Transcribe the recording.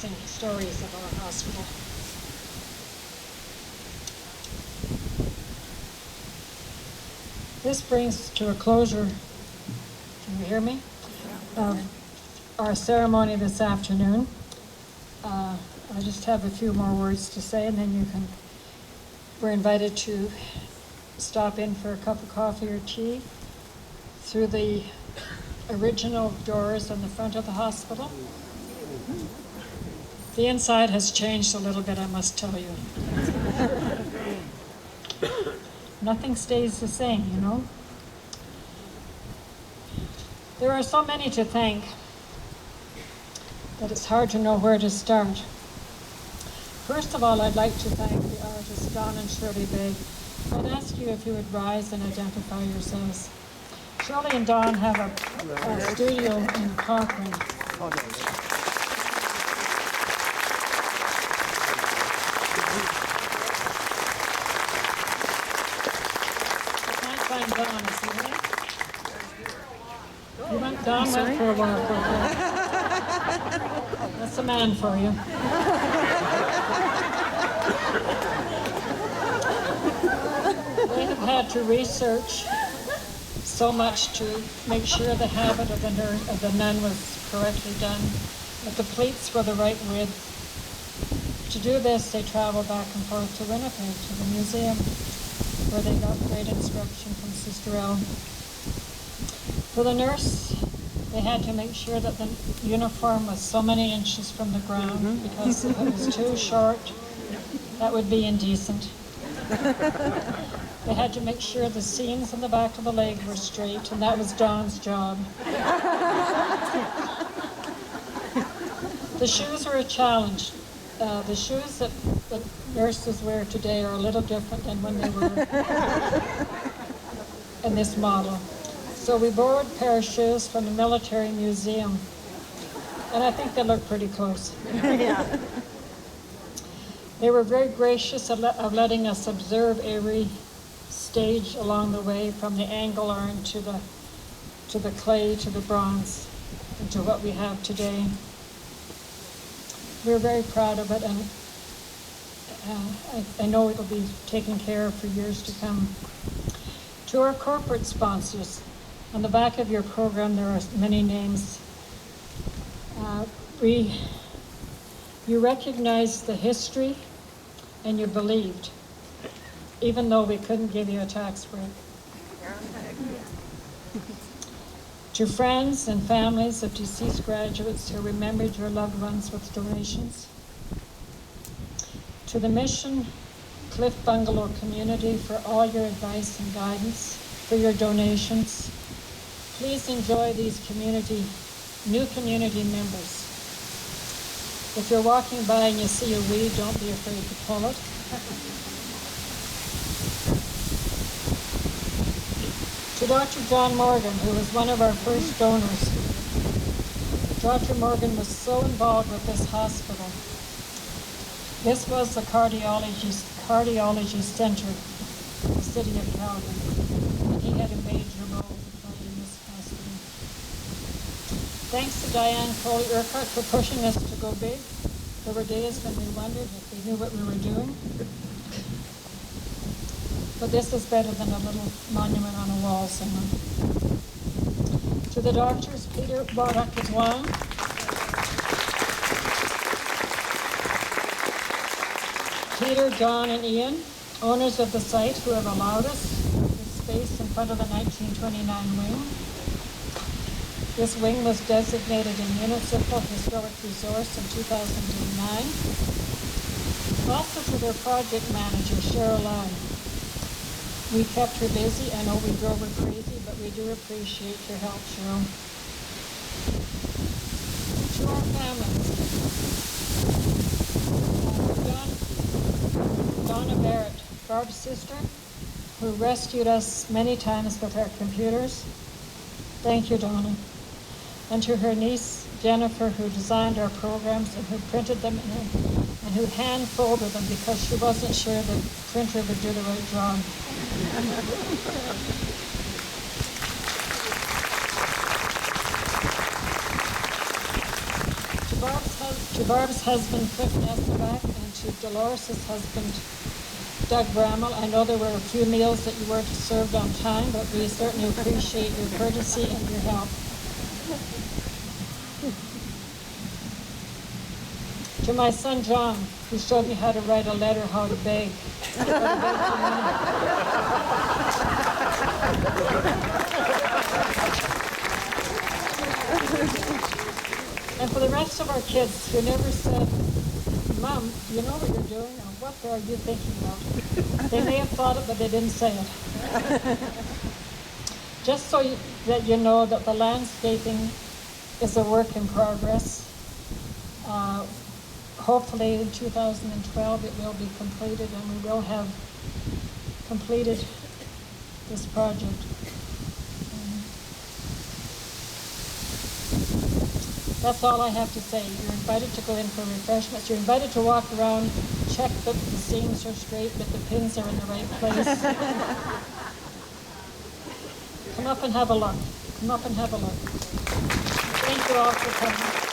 amazing stories of our hospital. This brings to a closure, can you hear me, of our ceremony this afternoon. I just have a few more words to say, and then we're invited to stop in for a cup of coffee or tea through the original doors on the front of the hospital. The inside has changed a little bit, I must tell you. Nothing stays the same, you know. There are so many to thank that it's hard to know where to start. First of all, I'd like to thank the artists Don and Shirley Begg. I'd ask you if you would rise and identify yourselves. Shirley and Don have a studio in Cochrane. I can't find Don, is he here? Don went for a walk. That's a man for you. They have had to research so much to make sure the habit of the nun was correctly done, that the pleats were the right width. To do this, they traveled back and forth to Winnipeg, to the museum, where they got great instruction from Sister Ellen. For the nurse, they had to make sure that the uniform was so many inches from the ground, because if it was too short, that would be indecent. They had to make sure the seams in the back of the leg were straight, and that was Dawn's job. The shoes are a challenge. The shoes that nurses wear today are a little different than when they were in this model. So we borrowed a pair of shoes from the military museum, and I think they look pretty close. Yeah. They were very gracious of letting us observe every stage along the way, from the angle iron to the clay, to the bronze, and to what we have today. We're very proud of it, and I know it will be taken care of for years to come. To our corporate sponsors, on the back of your program there are many names. You recognized the history and you believed, even though we couldn't give you a tax break. To friends and families of deceased graduates who remembered your loved ones with donations. To the Mission Cliff Bungalow community for all your advice and guidance, for your donations. Please enjoy these new community members. If you're walking by and you see a weed, don't be afraid to pull it. To Dr. John Morgan, who was one of our first donors. Dr. Morgan was so involved with this hospital. This was the cardiology center in the city of Calgary, and he had a major role to play in this hospital. Thanks to Diane Coley-Urquhart for pushing us to go big. There were days when we wondered if we knew what we were doing. But this is better than a little monument on a wall somewhere. To the doctors, Peter Barak-Kazwan, Peter, John, and Ian, owners of the site, who have allowed us this space in front of the 1929 wing. This wing was designated a municipal historic resource in 2009. Also to their project manager, Cheryl Lai. We kept her busy. I know we drove her crazy, but we do appreciate your help, Cheryl. To our families, Donna Barrett, Barb's sister, who rescued us many times with our computers. Thank you, Donna. And to her niece, Jennifer, who designed our programs and who printed them and who hand-folded them because she wasn't sure the printer would do the right job. To To Barb's husband, Cliff Nesselback, and to Dolores' husband, Doug Bramall. I know there were a few meals that you weren't served on time, but we certainly appreciate your courtesy and your help. To my son John, who showed me how to write a letter, how to beg. And for the rest of our kids who never said, Mom, do you know what you're doing? Or what are you thinking about? They may have thought it, but they didn't say it. Just so that you know that the landscaping is a work in progress. Hopefully in 2012 it will be completed and we will have completed this project. That's all I have to say. You're invited to go in for refreshments. You're invited to walk around, check that the seams are straight, that the pins are in the right place. Come up and have a look. Come up and have a look. Thank you all for coming.